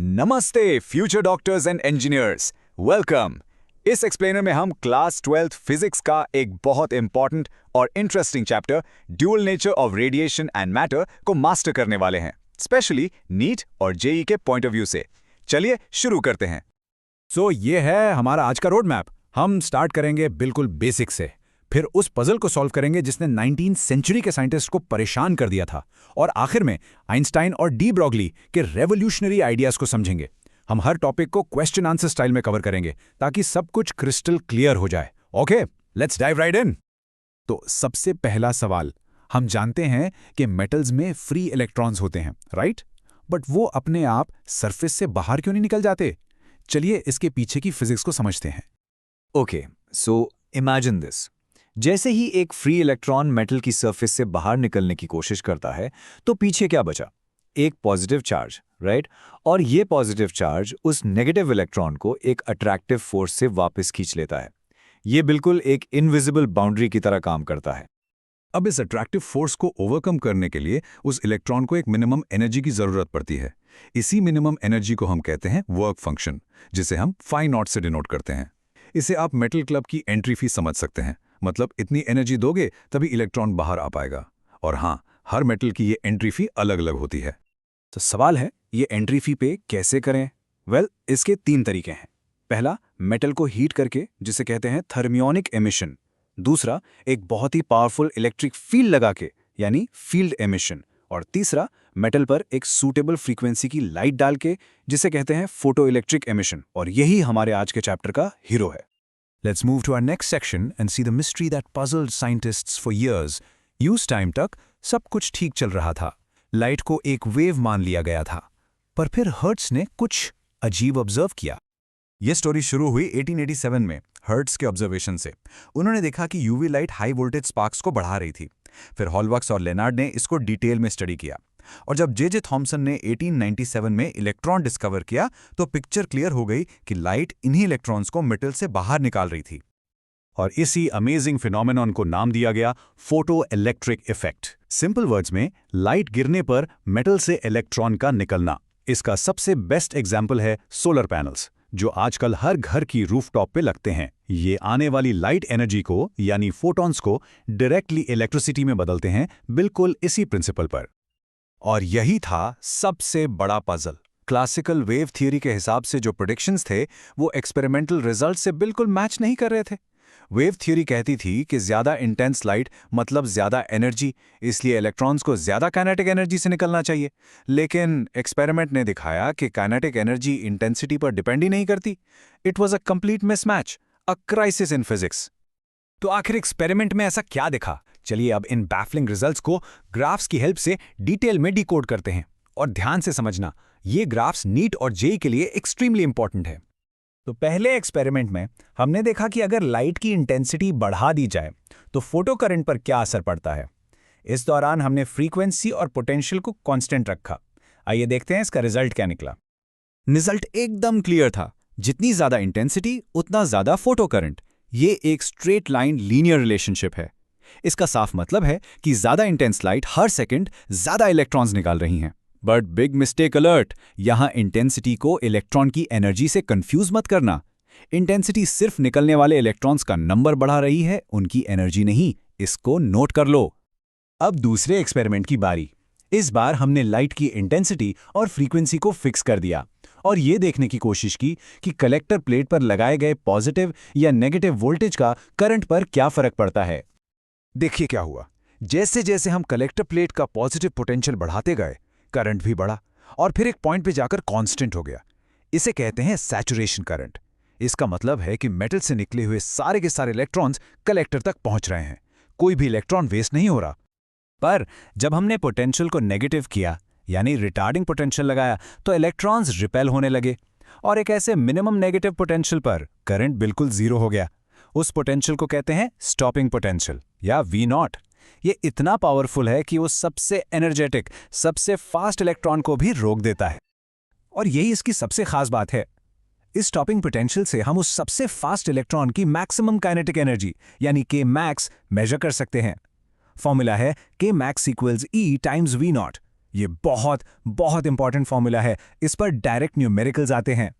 नमस्ते future doctors and engineers, welcome. इस explainer में हम क्लास 12th फिजिक्स का एक बहुत इंपॉर्टेंट और interesting chapter dual nature of radiation and matter को मास्टर करने वाले हैं, स्पेशली नीट और जेई के पॉइंट ऑफ व्यू से। चलिए शुरू करते हैं। ये है हमारा आज का रोड मैप। हम स्टार्ट करेंगे बिल्कुल बेसिक से, फिर उस पजल को सॉल्व करेंगे जिसने 19th सेंचुरी के साइंटिस्ट को परेशान कर दिया था, और आखिर में आइंस्टाइन और डी ब्रॉगली के रेवोल्यूशनरी आइडियाज को समझेंगे। हम हर टॉपिक को क्वेश्चन आंसर स्टाइल में कवर करेंगे ताकि सब कुछ क्रिस्टल क्लियर हो जाए। ओके, लेट्स डाइव राइट इन। तो सबसे पहला सवाल, हम जानते हैं कि मेटल्स में फ्री इलेक्ट्रॉन्स होते हैं, राइट? बट वो अपने आप सरफेस से बाहर क्यों नहीं निकल जाते? चलिए इसके पीछे की फिजिक्स को समझते हैं। Okay, so imagine this. जैसे ही एक फ्री इलेक्ट्रॉन मेटल की सरफेस से बाहर निकलने की कोशिश करता है, तो पीछे क्या बचा? एक पॉजिटिव चार्ज, राइट? और ये पॉजिटिव चार्ज उस नेगेटिव इलेक्ट्रॉन को एक अट्रैक्टिव फोर्स से वापस खींच लेता है। ये बिल्कुल एक इनविजिबल बाउंड्री की तरह काम करता है। अब इस अट्रैक्टिव फोर्स को ओवरकम करने के लिए उस इलेक्ट्रॉन को एक मिनिमम एनर्जी की जरूरत पड़ती है। इसी मिनिमम एनर्जी को हम कहते हैं वर्क फंक्शन, जिसे हम फाई नॉट से डिनोट करते हैं। इसे आप मेटल क्लब की एंट्री फी समझ सकते हैं, मतलब इतनी एनर्जी दोगे तभी इलेक्ट्रॉन बाहर आ पाएगा। और हाँ, हर मेटल की ये एंट्री फी अलग अलग होती है। तो सवाल है, ये एंट्री फी पे कैसे करें? इसके 3 तरीके हैं। पहला, मेटल को हीट करके, जिसे कहते हैं थर्मियोनिक एमिशन। दूसरा, एक बहुत ही पावरफुल इलेक्ट्रिक फील्ड लगा के, यानी फील्ड एमिशन। और तीसरा, मेटल पर एक सूटेबल फ्रीक्वेंसी की लाइट डाल के, जिसे कहते हैं फोटो इलेक्ट्रिक एमिशन। और यही हमारे आज के चैप्टर का हीरो है। Let's move to our next section and see the mystery that puzzled scientists for years. Use time तक सब कुछ ठीक चल रहा था। लाइट को एक वेव मान लिया गया था, पर फिर हर्ट्स ने कुछ अजीब ऑब्जर्व किया। यह स्टोरी शुरू हुई 1887 में हर्ट्स के ऑब्जर्वेशन से। उन्होंने देखा कि UV light high voltage sparks को बढ़ा रही थी। फिर हॉलबर्ग और लेनार्ड ने इसको डिटेल में स्टडी किया, और जब जे थॉमसन ने 1897 में इलेक्ट्रॉन डिस्कवर किया, तो पिक्चर क्लियर हो गई कि लाइट इन्हीं इलेक्ट्रॉन्स को मेटल से बाहर निकाल रही थी। और इसी अमेजिंग फिनोमेनॉन को नाम दिया गया photo electric effect. Simple words में, लाइट गिरने पर मेटल से इलेक्ट्रॉन का निकलना। इसका सबसे बेस्ट एग्जाम्पल है सोलर पैनल्स, जो आजकल हर घर की रूफटॉप पे लगते हैं। ये आने वाली लाइट एनर्जी को, यानी फोटॉन्स को, डायरेक्टली इलेक्ट्रिसिटी में बदलते हैं, बिल्कुल इसी प्रिंसिपल पर। और यही था सबसे बड़ा पजल। क्लासिकल वेव थियरी के हिसाब से जो प्रेडिक्शंस थे, वो एक्सपेरिमेंटल रिजल्ट से बिल्कुल मैच नहीं कर रहे थे। वेव थियरी कहती थी कि ज्यादा इंटेंस लाइट मतलब ज्यादा एनर्जी, इसलिए इलेक्ट्रॉन्स को ज्यादा काइनेटिक एनर्जी से निकलना चाहिए। लेकिन एक्सपेरिमेंट ने दिखाया कि काइनेटिक एनर्जी इंटेंसिटी पर डिपेंड ही नहीं करती। It was a complete mismatch, a crisis in physics. तो आखिर एक्सपेरिमेंट में ऐसा क्या दिखा? चलिए अब इन बैफलिंग रिजल्ट्स को ग्राफ्स की हेल्प से डिटेल में डिकोड करते हैं। और ध्यान से समझना, ये ग्राफ्स नीट और जेई के लिए एक्सट्रीमली इंपॉर्टेंट है। तो पहले एक्सपेरिमेंट में हमने देखा कि अगर लाइट की इंटेंसिटी बढ़ा दी जाए तो फोटो करंट पर क्या असर पड़ता है। इस दौरान हमने फ्रीक्वेंसी और पोटेंशियल को कांस्टेंट रखा। आइए देखते हैं इसका रिजल्ट क्या निकला। रिजल्ट एकदम क्लियर था। जितनी ज्यादा इंटेंसिटी उतना ज्यादा फोटो करंट। ये एक स्ट्रेट लाइन लीनियर रिलेशनशिप है। इसका साफ मतलब है कि ज्यादा इंटेंस लाइट हर सेकंड ज्यादा इलेक्ट्रॉन्स निकाल रही हैं। बट बिग मिस्टेक अलर्ट, यहां इंटेंसिटी को इलेक्ट्रॉन की एनर्जी से कंफ्यूज मत करना। इंटेंसिटी सिर्फ निकलने वाले इलेक्ट्रॉन्स का नंबर बढ़ा रही है, उनकी एनर्जी नहीं। इसको नोट कर लो। अब दूसरे एक्सपेरिमेंट की बारी। इस बार हमने लाइट की इंटेंसिटी और फ्रीक्वेंसी को फिक्स कर दिया, और यह देखने की कोशिश की कि कलेक्टर प्लेट पर लगाए गए पॉजिटिव या नेगेटिव वोल्टेज का करंट पर क्या फर्क पड़ता है। देखिए क्या हुआ। जैसे जैसे हम कलेक्टर प्लेट का पॉजिटिव पोटेंशियल बढ़ाते गए, करंट भी बढ़ा, और फिर एक पॉइंट पे जाकर कांस्टेंट हो गया। इसे कहते हैं सैचुरेशन करंट। इसका मतलब है कि मेटल से निकले हुए सारे के सारे इलेक्ट्रॉन्स कलेक्टर तक पहुंच रहे हैं। कोई भी इलेक्ट्रॉन वेस्ट नहीं हो रहा। पर जब हमने पोटेंशियल को नेगेटिव किया, यानी रिटार्डिंग पोटेंशियल लगाया, तो इलेक्ट्रॉन्स रिपेल होने लगे, और एक ऐसे मिनिमम नेगेटिव पोटेंशियल पर करंट बिल्कुल जीरो हो गया। उस पोटेंशियल को कहते हैं स्टॉपिंग पोटेंशियल या वी नॉट। ये इतना पावरफुल है कि वो सबसे एनर्जेटिक, सबसे फास्ट इलेक्ट्रॉन को भी रोक देता है। और यही इसकी सबसे खास बात है। इस स्टॉपिंग पोटेंशियल से हम उस सबसे फास्ट इलेक्ट्रॉन की मैक्सिमम काइनेटिक एनर्जी, यानी के मैक्स, मेजर कर सकते हैं। फॉर्मूला है K max equals E times V naught. ये बहुत बहुत इंपॉर्टेंट फॉर्मूला है, इस पर डायरेक्ट न्यूमेरिकल्स आते हैं।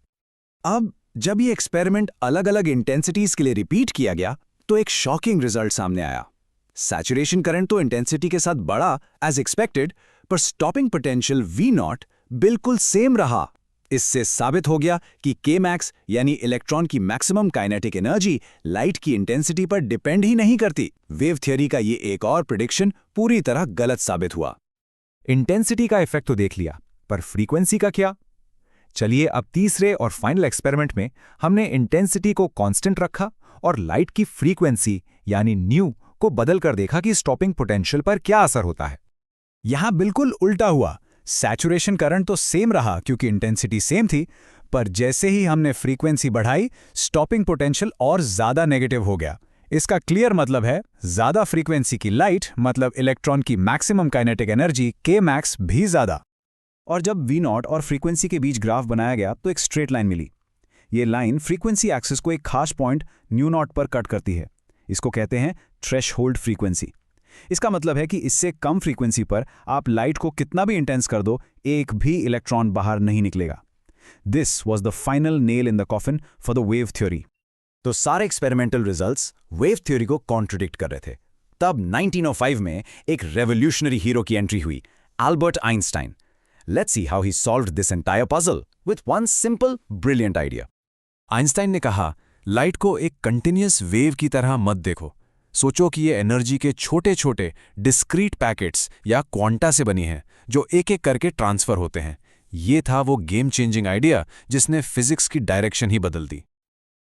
अब जब ये एक्सपेरिमेंट अलग अलग इंटेंसिटीज के लिए रिपीट किया गया तो एक शॉकिंग रिजल्ट सामने आया। सैचुरेशन करंट तो इंटेंसिटी के साथ बढ़ा एज एक्सपेक्टेड, पर स्टॉपिंग पोटेंशियल V0 बिल्कुल सेम रहा। इससे साबित हो गया कि Kmax यानी इलेक्ट्रॉन की मैक्सिमम काइनेटिक एनर्जी लाइट की इंटेंसिटी पर डिपेंड ही नहीं करती। वेव थ्योरी का ये एक और प्रेडिक्शन पूरी तरह गलत साबित हुआ। इंटेंसिटी का इफेक्ट तो देख लिया, पर फ्रीक्वेंसी का क्या? चलिए अब तीसरे और फाइनल एक्सपेरिमेंट में हमने इंटेंसिटी को कांस्टेंट रखा और लाइट की फ्रीक्वेंसी यानी न्यू को बदल कर देखा कि स्टॉपिंग पोटेंशियल पर क्या असर होता है। यहां बिल्कुल उल्टा हुआ। सैचुरेशन करंट तो सेम रहा क्योंकि इंटेंसिटी सेम थी, पर जैसे ही हमने फ्रीक्वेंसी बढ़ाई स्टॉपिंग पोटेंशियल और ज्यादा नेगेटिव हो गया। इसका क्लियर मतलब है ज्यादा फ्रीक्वेंसी की लाइट मतलब इलेक्ट्रॉन की मैक्सिमम काइनेटिक एनर्जी Kmax भी ज्यादा। और जब V0 और फ्रीक्वेंसी के बीच ग्राफ बनाया गया तो एक स्ट्रेट लाइन मिली। ये लाइन फ्रीक्वेंसी एक्सिस को एक खास पॉइंट μ0 पर कट करती है। इसको कहते हैं थ्रेशहोल्ड फ्रीक्वेंसी। इसका मतलब है कि इससे कम फ्रीक्वेंसी पर आप लाइट को कितना भी इंटेंस कर दो, एक भी इलेक्ट्रॉन बाहर नहीं निकलेगा। This was the final nail in the coffin for the wave theory. तो सारे एक्सपेरिमेंटल रिजल्ट्स वेव थ्योरी को कॉन्ट्रडिक्ट कर रहे थे। तब 1905 में एक रेवोल्यूशनरी हीरो की एंट्री हुई, Albert Einstein. Let's see how he solved this entire puzzle with one simple, brilliant idea. Einstein ने कहा, लाइट को एक कंटिन्यूअस वेव की तरह मत देखो। सोचो कि ये एनर्जी के छोटे छोटे डिस्क्रीट पैकेट्स या क्वांटा से बनी है जो एक एक करके ट्रांसफर होते हैं। ये था वो गेम चेंजिंग आइडिया जिसने फिजिक्स की डायरेक्शन ही बदल दी।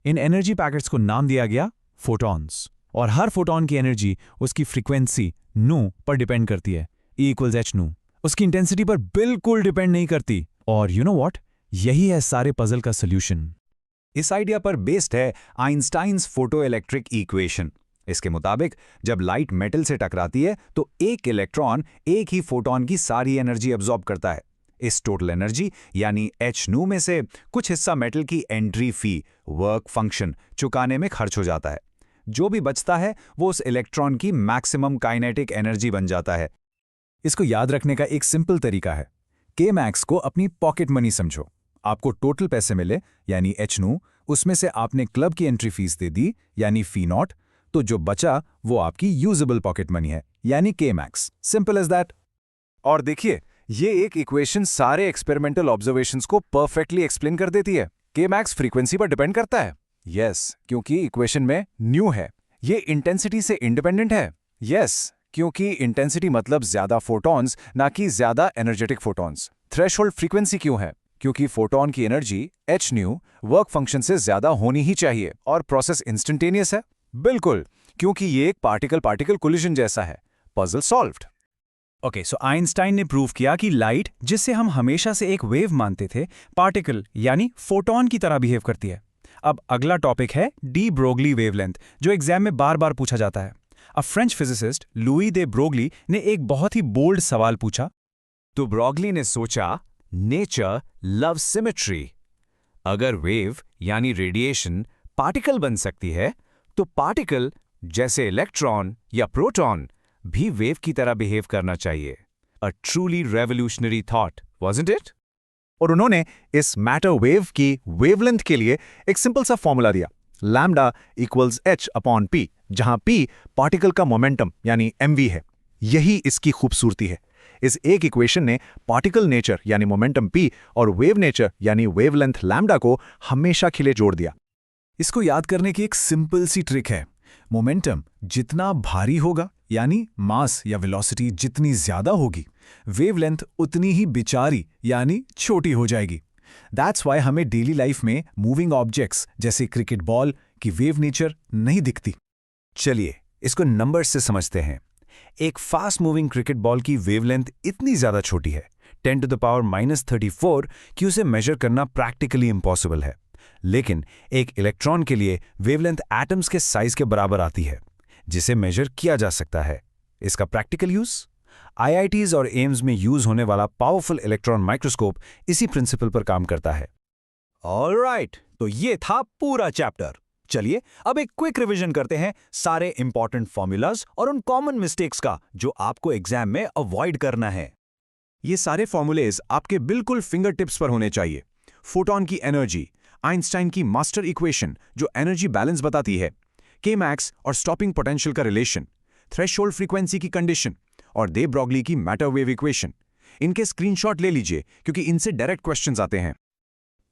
इन एनर्जी पैकेट्स को नाम दिया गया फोटॉन्स, और हर फोटॉन की एनर्जी उसकी फ्रीक्वेंसी नू पर डिपेंड करती है। E=h²। उसकी इंटेंसिटी पर बिल्कुल डिपेंड नहीं करती। और यू नो व्हाट, यही है सारे पजल का सॉल्यूशन। इस आइडिया पर बेस्ड है आइंस्टाइन्स फोटोइलेक्ट्रिक इक्वेशन। इसके मुताबिक जब लाइट मेटल से टकराती है तो एक इलेक्ट्रॉन एक ही फोटॉन की सारी एनर्जी अब्सॉर्ब करता है। इस टोटल एनर्जी यानी h² में से कुछ हिस्सा मेटल की एंट्री फी वर्क फंक्शन चुकाने में खर्च हो जाता है। जो भी बचता है वो उस इलेक्ट्रॉन की मैक्सिमम काइनेटिक एनर्जी बन जाता है। इसको याद रखने का एक सिंपल तरीका है। Kmax को अपनी पॉकेट मनी समझो। आपको टोटल पैसे मिले यानी h², उसमें से आपने क्लब की एंट्री फीस दे दी यानी φ0, तो जो बचा वो आपकी यूजेबल पॉकेट मनी है यानी Kmax। Simple as that. और देखिए, ये एक इक्वेशन सारे एक्सपेरिमेंटल ऑब्जर्वेशंस को परफेक्टली एक्सप्लेन कर देती है। Kmax फ्रीक्वेंसी पर डिपेंड करता है। यस, क्योंकि इक्वेशन में न्यू है। ये इंटेंसिटी से इंडिपेंडेंट है। यस, क्योंकि इंटेंसिटी मतलब ज्यादा फोटॉन्स ना कि ज्यादा एनर्जेटिक फोटॉन्स। थ्रेशहोल्ड फ्रीक्वेंसी क्यों है? क्योंकि फोटॉन की एनर्जी h² वर्क फंक्शन से ज्यादा होनी ही चाहिए और प्रोसेस इंस्टेंटेनियस है। बिल्कुल, क्योंकि ये एक पार्टिकल पार्टिकल कोलिजन जैसा है। Puzzle solved. ओके, सो आइंस्टाइन ने प्रूव किया कि लाइट, जिसे हम हमेशा से एक वेव मानते थे, पार्टिकल यानी फोटॉन की तरह बिहेव करती है। अब अगला टॉपिक है डी ब्रोगली वेवलेंथ, जो एग्जाम में बार बार पूछा जाता है। अब फ्रेंच फिजिसिस्ट लुई दे ब्रोगली ने एक बहुत ही बोल्ड सवाल पूछा। तो ब्रोगली ने सोचा, नेचर लव सिमेट्री। अगर वेव यानी रेडिएशन पार्टिकल बन सकती है, तो पार्टिकल जैसे इलेक्ट्रॉन या प्रोटॉन भी वेव की तरह बिहेव करना चाहिए। A truly revolutionary thought, wasn't it? और उन्होंने इस मैटर वेव की वेवलेंथ के लिए एक सिंपल सा फॉर्मूला दिया, लैम्डा इक्वल्स h/p, जहां p पार्टिकल का मोमेंटम यानी mv है। यही इसकी खूबसूरती है। इस एक इक्वेशन ने पार्टिकल नेचर यानी मोमेंटम p और वेव नेचर यानी वेवलेंथ लैम्डा को हमेशा खिले जोड़ दिया। इसको याद करने की एक सिंपल सी ट्रिक है। मोमेंटम जितना भारी होगा यानी मास या वेलोसिटी जितनी ज्यादा होगी, वेवलेंथ उतनी ही बिचारी यानी छोटी हो जाएगी। दैट्स वाई हमें डेली लाइफ में मूविंग ऑब्जेक्ट्स जैसे क्रिकेट बॉल की वेव नेचर नहीं दिखती। चलिए इसको नंबर्स से समझते हैं। एक फास्ट मूविंग क्रिकेट बॉल की वेवलेंथ इतनी ज्यादा छोटी है 10⁻⁻34 कि उसे मेजर करना प्रैक्टिकली इम्पॉसिबल है। लेकिन एक इलेक्ट्रॉन के लिए वेवलेंथ एटम्स के साइज के बराबर आती है, जिसे मेजर किया जा सकता है। इसका प्रैक्टिकल यूज IITs और एम्स में यूज होने वाला पावरफुल इलेक्ट्रॉन माइक्रोस्कोप इसी प्रिंसिपल पर काम करता है। ऑलराइट, तो ये था पूरा चैप्टर। चलिए अब एक क्विक रिवीजन करते हैं सारे इंपॉर्टेंट फॉर्मूलाज और उन कॉमन मिस्टेक्स का जो आपको एग्जाम में अवॉइड करना है। ये सारे फॉर्मूलेज आपके बिल्कुल फिंगर टिप्स पर होने चाहिए। फोटॉन की एनर्जी, आइंस्टाइन की मास्टर इक्वेशन जो एनर्जी बैलेंस बताती है, के मैक्स और स्टॉपिंग पोटेंशियल का रिलेशन, थ्रेशोल्ड फ्रीक्वेंसी की कंडीशन और दे ब्रॉगली की मैटर वेव इक्वेशन। इनके स्क्रीनशॉट ले लीजिए क्योंकि इनसे डायरेक्ट क्वेश्चंस आते हैं।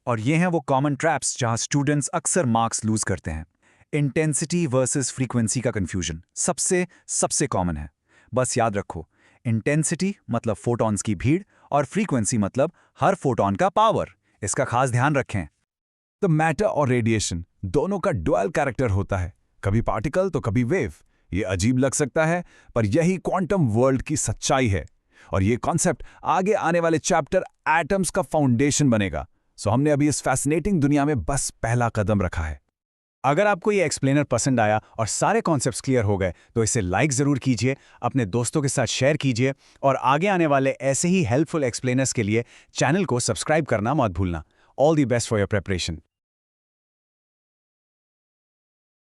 और ये हैं वो कॉमन ट्रैप्स जहां स्टूडेंट्स अक्सर मार्क्स लूज करते हैं। इंटेंसिटी वर्सेस फ्रीक्वेंसी का कंफ्यूजन सबसे कॉमन है। बस याद रखो, इंटेंसिटी मतलब फोटॉन्स की भीड़ और फ्रीक्वेंसी मतलब हर फोटॉन का पावर। इसका खास ध्यान रखें। तो मैटर और रेडिएशन दोनों का डुअल कैरेक्टर होता है, कभी पार्टिकल तो कभी वेव। ये अजीब लग सकता है, पर यही क्वांटम वर्ल्ड की सच्चाई है। और ये कॉन्सेप्ट आगे आने वाले चैप्टर एटम्स का फाउंडेशन बनेगा। सो हमने अभी इस फैसिनेटिंग दुनिया में बस पहला कदम रखा है। अगर आपको ये एक्सप्लेनर पसंद आया और सारे कॉन्सेप्ट्स क्लियर हो गए तो इसे लाइक ज़रूर कीजिए, अपने दोस्तों के साथ शेयर कीजिए और आगे आने वाले ऐसे ही हेल्पफुल एक्सप्लेनर्स के लिए चैनल को सब्सक्राइब करना मत भूलना। All the best for your preparation.